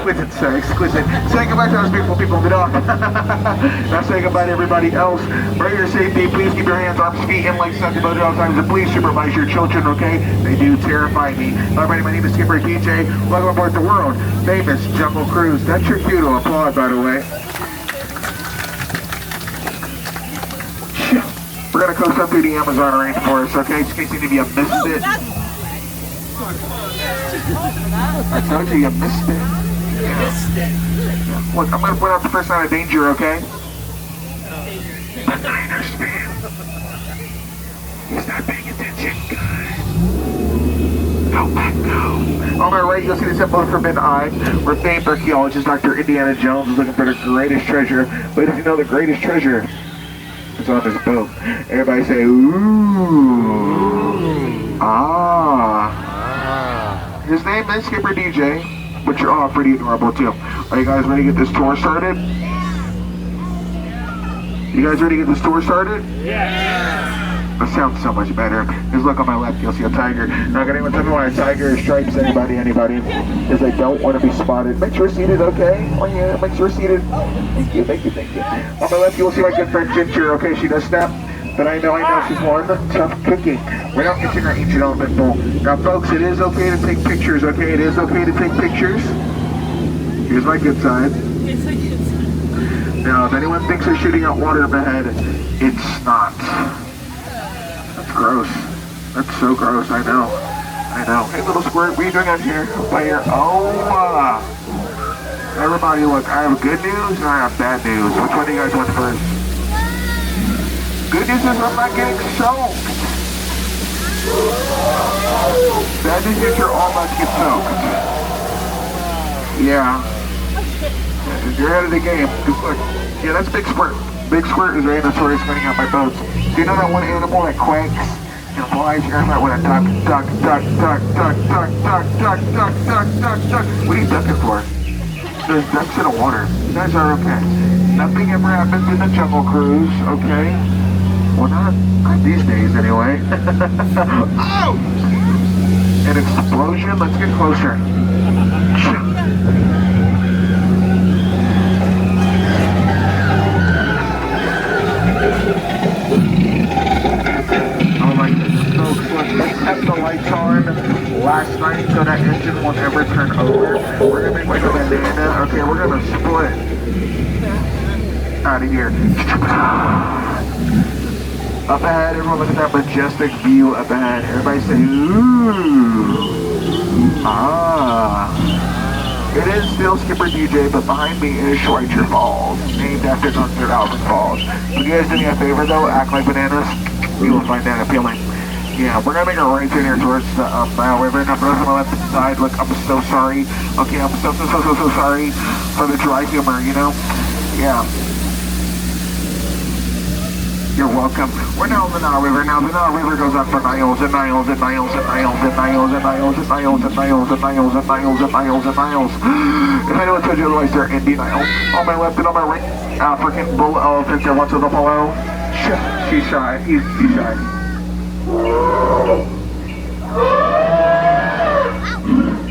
exquisite, sir, exquisite. Say goodbye to those beautiful people in the dark. Now say goodbye to everybody else. For your safety, please keep your hands, arms, feet in like such about at all times, and please supervise your children, okay? They do terrify me. Everybody, my name is Skipper DJ. Welcome aboard the world famous Jungle Cruise. That's your cue to applaud, by the way. We're gonna coast up through the Amazon rainforest, okay? Just in case any of you missed it. I told you missed it. Yeah. Look, I'm gonna put out the first sign of danger, okay? The Niners fan. He's not paying attention, guys. Oh my God. On my right, you'll see the symbol of Forbidden Eye, where famed archaeologist Dr. Indiana Jones is looking for the greatest treasure. But if you know the greatest treasure, it's on this boat. Everybody say, ooh. Ah. His name is Skipper DJ, but you're all pretty adorable too. Are you guys ready to get this tour started? You guys ready to get this tour started? Yeah. That sounds so much better. Just look on my left, you'll see a tiger. Not gonna even tell me why a tiger stripes anybody. Because they don't want to be spotted. Make sure you're seated, okay? Oh yeah, make sure you're seated. Thank you. On my left, you will see my good friend Ginger, okay? She does snap. But I know she's one tough cookie. We're not getting our ancient elephant bowl. Now folks, it is okay to take pictures, okay? It is okay to take pictures. Here's my good side. Now, if anyone thinks they're shooting out water up ahead, it's not. That's gross. That's so gross, I know. Hey little squirt, what are you doing out here? By your everybody look, I have good news and I have bad news. Which one do you guys want first? Good news is I'm not getting soaked. Bad news is you're all about to get soaked. Yeah. You're out of the game. Cause look, yeah, that's Big Squirt. Big Squirt is very notorious running out my boats. Do you know that one animal that quakes and flies? You're not with a duck. What are you ducking for? There's ducks in the water. You guys are okay. Nothing ever happens in the Jungle Cruise, okay? Well, not these days, anyway. Oh! An explosion? Let's get closer. Oh my goodness, folks, look, they kept the lights on last night so that engine won't ever turn over. We're gonna make like a banana. Okay, we're gonna split out of here. Up ahead, everyone look at that majestic view up ahead. Everybody say, ooh. Ah. It is still Skipper DJ, but behind me is Schweitzer Falls, named after Gunther Alvin Falls. If you guys do me a favor though, act like bananas, you will find that appealing. Yeah, we're gonna make a right turn here towards the Nile River. Now for those on the left side, look, I'm so sorry. Okay, I'm so sorry for the dry humor, you know? Yeah. You're welcome. We're now in the Nile River. Now the Nile River goes on for miles and miles and miles and miles and miles and miles and miles and miles and miles and miles and miles and miles. If anyone told you otherwise, they're in denial. On my left and on my right, African bull elephants that wants to follow. She's shy. He's shy.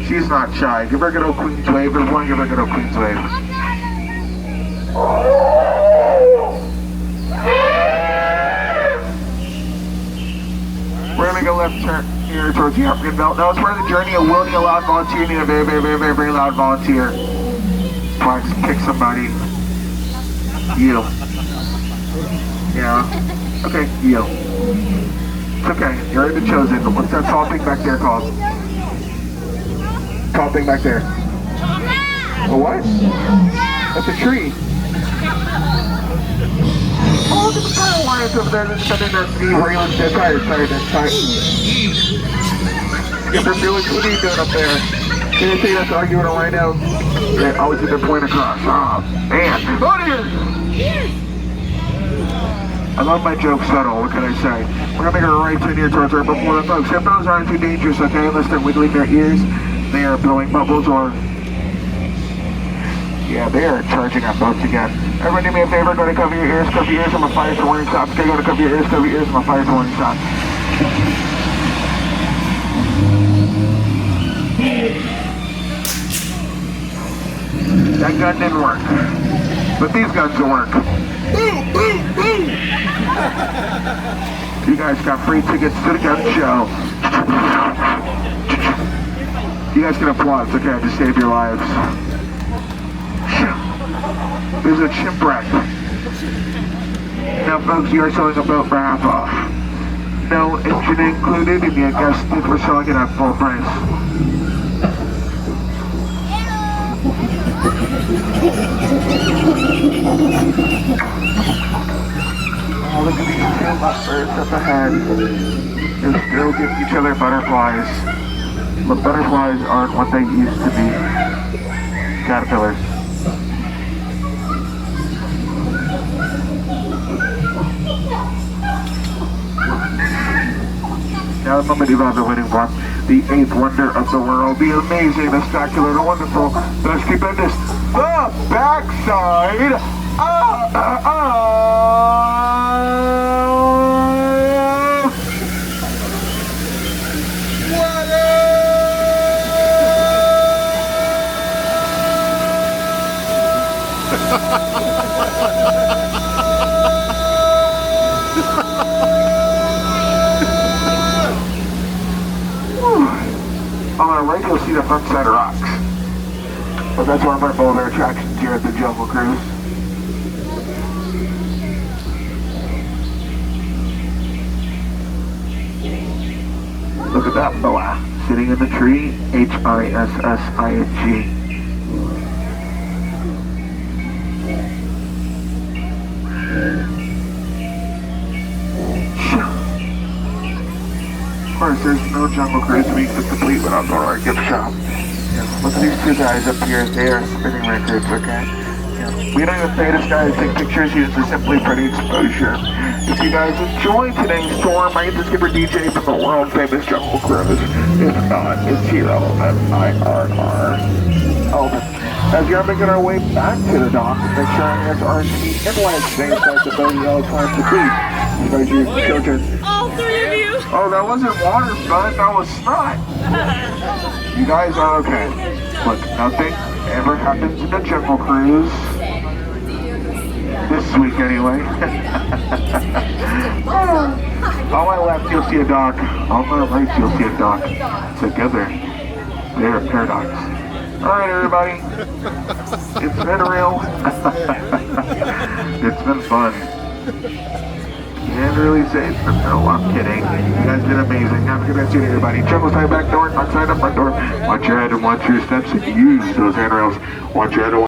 She's not shy. Give her a good old Queen's wave. Everyone, give her a good old Queen's wave. We're gonna go left turn here towards the African belt. Now it's part of the journey of will need a loud volunteer. You need a very, very, very, very, very loud volunteer. Come on, pick somebody. You. Yeah. Okay, you. It's okay. You're already been chosen. What's that tall thing back there called? Tall thing back there. A what? That's a tree. Oh, look at the fire lines up there. That's sending that knee railing. That's tired. Yeah, but Felix, what are you doing up there? Can you see us arguing a line out? Yeah, always at the point across. Oh, man. Oh, dear. I love my jokes subtle. What can I say? We're going to make a right turn here towards our before the folks. Hippos aren't too dangerous, okay? Unless they're wiggling their ears. They are blowing bubbles or... Yeah, they are charging our boats again. Everybody do me a favor, go to cover your ears, I'm gonna fire some warning shots. Okay, go to cover your ears, I'm gonna fire some warning shots. That gun didn't work. But these guns will work. You guys got free tickets to the gun show. You guys can applaud. It's okay, I just saved your lives. There's a shipwreck. Now folks, you are selling a boat for half off. No engine included, and you guessed it, we're selling it at full price. Oh, look at these two lovebirds up ahead. They're still giving each other butterflies. But butterflies aren't what they used to be. Caterpillars. Now the moment you have the winning one, the 8th wonder of the world, the amazing, the spectacular, the wonderful, the stupendous, the backside. On the right, you'll see the front side rocks. But that's one of our boulder attractions here at the Jungle Cruise. Look at that boa sitting in the tree. Hissing. Of course, there's no Jungle Cruise week that's complete without going to our gift shop. Look at these two guys up here. They are spinning records, okay? We don't even pay this guy to take pictures. He's just simply pretty exposure. If you guys enjoy today's tour, my name is Skipper DJ from the world famous Jungle Cruise. If not, it's Hero MIRR. As we are making our way back to the dock, make sure our hands are feet and legs stay inside the boat at all times to feet. Because your children. All three of you. Oh, that wasn't water, bud. That was snot. You guys are okay. Look, nothing ever happens in the Jungle Cruise. This week, anyway. On my left, you'll see a dock. On my right, you'll see a dock. Together, they're a paradox. Alright, everybody. It's been real. It's been fun. Can't really say it's been real. I'm kidding. You guys did amazing. Have a good afternoon, everybody. Jungle side back door, outside the front door. Watch your head and watch your steps and use those handrails. Watch your head and